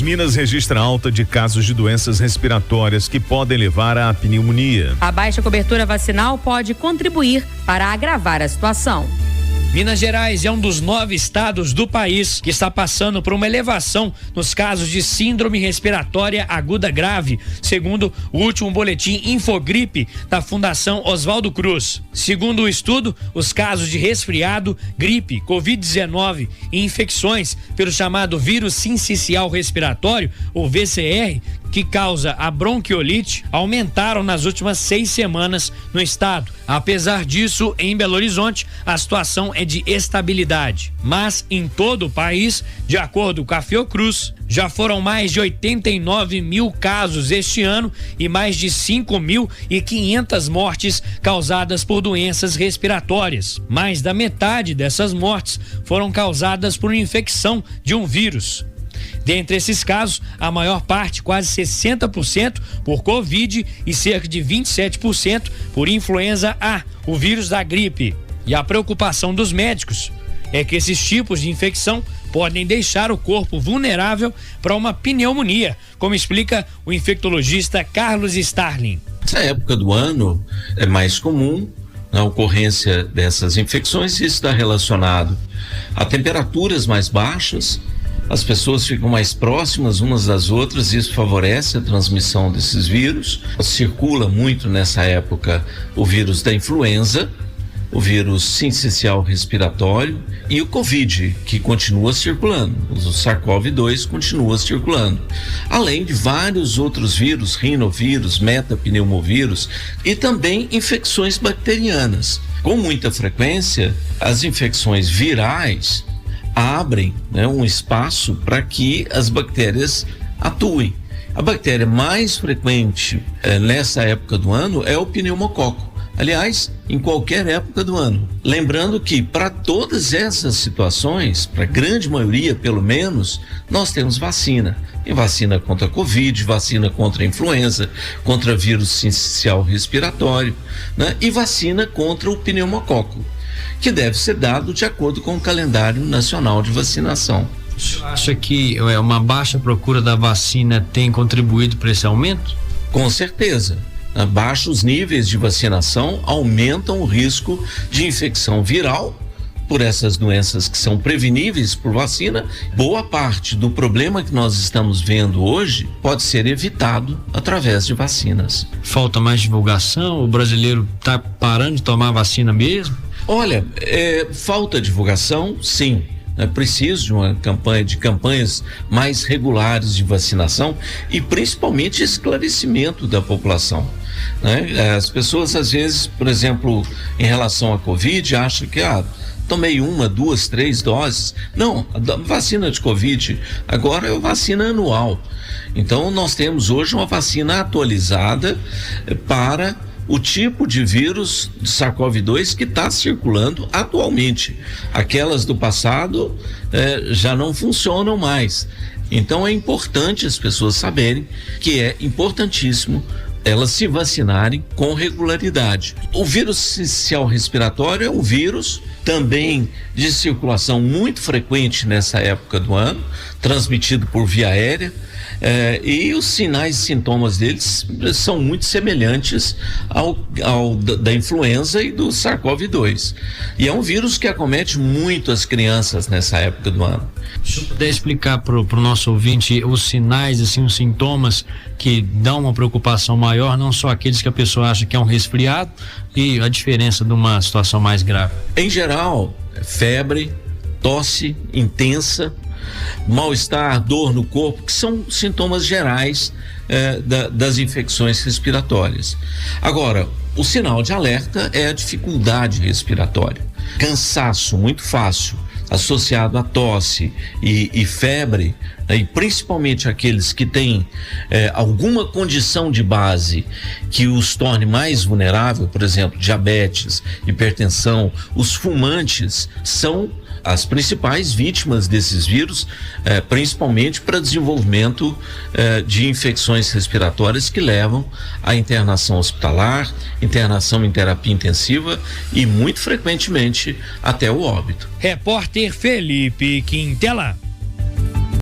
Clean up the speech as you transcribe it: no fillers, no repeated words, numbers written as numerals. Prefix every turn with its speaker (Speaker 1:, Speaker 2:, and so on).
Speaker 1: Minas registra alta de casos de doenças respiratórias que podem levar à pneumonia.
Speaker 2: A baixa cobertura vacinal pode contribuir para agravar a situação.
Speaker 3: Minas Gerais é um dos 9 estados do país que está passando por uma elevação nos casos de síndrome respiratória aguda grave, segundo o último boletim Infogripe da Fundação Oswaldo Cruz. Segundo o estudo, os casos de resfriado, gripe, Covid-19 e infecções pelo chamado vírus sincicial respiratório, ou VCR, que causa a bronquiolite, aumentaram nas últimas 6 semanas no estado. Apesar disso, em Belo Horizonte, a situação é de estabilidade. Mas em todo o país, de acordo com a Fiocruz, já foram mais de 89 mil casos este ano e mais de 5.500 mortes causadas por doenças respiratórias. Mais da metade dessas mortes foram causadas por infecção de um vírus. Dentre esses casos, a maior parte, quase 60%, por Covid e cerca de 27% por influenza A, o vírus da gripe. E a preocupação dos médicos é que esses tipos de infecção podem deixar o corpo vulnerável para uma pneumonia, como explica o infectologista Carlos Starling.
Speaker 4: Essa época do ano é mais comum a ocorrência dessas infecções e está relacionado a temperaturas mais baixas. As pessoas ficam mais próximas umas das outras e isso favorece a transmissão desses vírus. Circula muito nessa época o vírus da influenza, o vírus sincicial respiratório e o Covid, que continua circulando. O SARS-CoV-2 continua circulando. Além de vários outros vírus, rinovírus, metapneumovírus e também infecções bacterianas. Com muita frequência, as infecções virais abrem, um espaço para que as bactérias atuem. A bactéria mais frequente nessa época do ano é o pneumococo. Aliás, em qualquer época do ano. Lembrando que para todas essas situações, para a grande maioria pelo menos, nós temos vacina. Tem vacina contra a Covid, vacina contra a influenza, contra vírus sincicial respiratório, e vacina contra o pneumococo, que deve ser dado de acordo com o calendário nacional de vacinação.
Speaker 3: Você acha que uma baixa procura da vacina tem contribuído para esse aumento?
Speaker 4: Com certeza. Baixos níveis de vacinação aumentam o risco de infecção viral por essas doenças que são preveníveis por vacina. Boa parte do problema que nós estamos vendo hoje pode ser evitado através de vacinas.
Speaker 3: Falta mais divulgação? O brasileiro está parando de tomar vacina mesmo?
Speaker 4: Olha, falta divulgação, sim. É preciso de uma campanhas mais regulares de vacinação e principalmente esclarecimento da população. As pessoas às vezes, por exemplo, em relação à Covid, acham que tomei 1, 2, 3 doses. Não, a vacina de Covid agora é vacina anual. Então nós temos hoje uma vacina atualizada para o tipo de vírus de SARS-CoV-2 que está circulando atualmente. Aquelas do passado já não funcionam mais. Então é importante as pessoas saberem que é importantíssimo elas se vacinarem com regularidade. O vírus sincicial respiratório é um vírus também de circulação muito frequente nessa época do ano, transmitido por via aérea. E os sinais e sintomas deles são muito semelhantes ao da influenza e do SARS-CoV-2. E é um vírus que acomete muito as crianças nessa época do ano.
Speaker 3: Se eu puder explicar para o nosso ouvinte os sinais, assim, os sintomas que dão uma preocupação maior, não só aqueles que a pessoa acha que é um resfriado e a diferença de uma situação mais grave.
Speaker 4: Em geral, febre, tosse intensa, mal-estar, dor no corpo, que são sintomas gerais das infecções respiratórias. Agora, o sinal de alerta é a dificuldade respiratória, cansaço muito fácil, associado a tosse e febre, e principalmente aqueles que têm alguma condição de base que os torne mais vulnerável, por exemplo, diabetes, hipertensão, os fumantes são as principais vítimas desses vírus, principalmente para desenvolvimento de infecções respiratórias que levam à internação hospitalar, internação em terapia intensiva e muito frequentemente até o óbito.
Speaker 3: Repórter Felipe Quintela.